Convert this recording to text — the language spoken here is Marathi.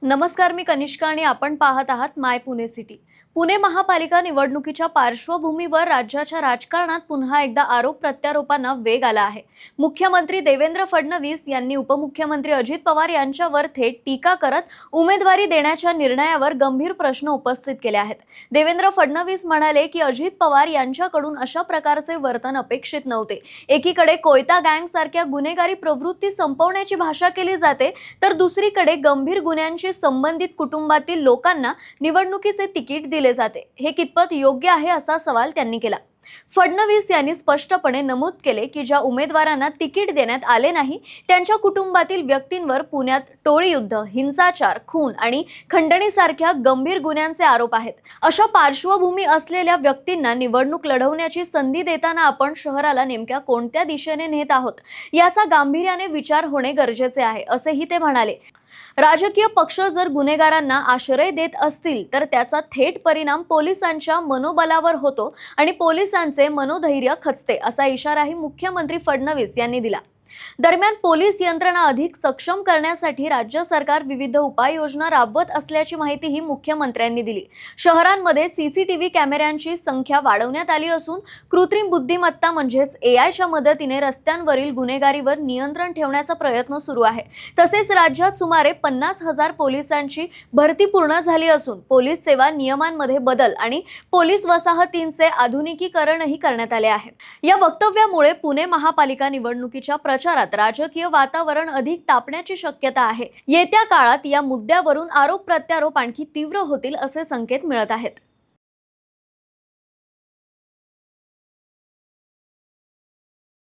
नमस्कार, मी कनिष्का आणि आपण पाहत आहात माय पुणे सिटी। पुणे महापालिका निवडणुकीच्या पार्श्वभूमीवर राज्याच्या राजकारणात पुन्हा एकदा आरोप प्रत्यारोपांना वेग आला आहे। मुख्यमंत्री देवेंद्र फडणवीस यांनी उपमुख्यमंत्री अजित पवार यांच्यावर थेट टीका करत उमेदवारी देण्याच्या निर्णयावर गंभीर प्रश्न उपस्थित केले आहेत। देवेंद्र फडणवीस म्हणाले की अजित पवार यांच्याकडून अशा प्रकारचे वर्तन अपेक्षित नव्हते। एकीकडे कोयता गँग सारख्या गुन्हेगारी प्रवृत्ती संपवण्याची भाषा केली जाते, तर दुसरीकडे गंभीर गुन्ह्यांशी संबंधित कुटुंबातील लोकांना निवडणुकीचे तिकीट दिले जाते। हे कितपत योग्य आहे असा सवाल त्यांनी केला। फडणवीस यांनी स्पष्टपणे नमूद केले की ज्या उमेदवारांना तिकीट देण्यात आले नाही त्यांच्या कुटुंबातील व्यक्तींवर पुण्यात टोळीयुद्ध, हिंसाचार, खून आणि खंडणीसारख्या गंभीर गुन्ह्यांचे आरोप आहेत। अशा पार्श्वभूमी असलेल्या व्यक्तींना निवडणूक लढवण्याची संधी देताना आपण शहराला नेमक्या कोणत्या दिशेने नेत आहोत याचा गांभीर्याने विचार होणे गरजेचे आहे, असेही ते म्हणाले। राजकीय पक्ष जर गुन्हेगारांना आश्रय देत असतील तर त्याचा थेट परिणाम पोलिसांच्या मनोबलावर होतो आणि पोलिसांचे मनोधैर्य खचते, असा इशाराही मुख्यमंत्री फडणवीस यांनी दिला। दरम्यान पोलीस यंत्रणा अधिक सक्षम करण्यासाठी राज्य सरकार विविध उपाययोजना राबवत असल्याची माहितीही मुख्यमंत्र्यांनी दिली। शहरांमध्ये सीसीटीव्ही कॅमेऱ्यांची संख्या वाढवण्यात आली असून कृत्रिम बुद्धिमत्ता म्हणजेच एआयच्या मदतीने रस्त्यांवरील गुन्हेगारीवर नियंत्रण ठेवण्याचा प्रयत्न सुरू आहे। तसेच राज्यात सुमारे 50,000 पोलिसांची भरती पूर्ण झाली असून पोलीस सेवा नियमांमध्ये बदल आणि पोलीस वसाहतींचे आधुनिकीकरणही करण्यात आले आहे। या वक्तव्यामुळे पुणे महापालिका निवडणुकीच्या प्रचारात राजकीय वातावरण अधिक तापण्याची शक्यता आहे। येत्या काळात या मुद्द्यावरून आरोप प्रत्यारोप आणखी तीव्र होतील असे संकेत मिळत आहेत।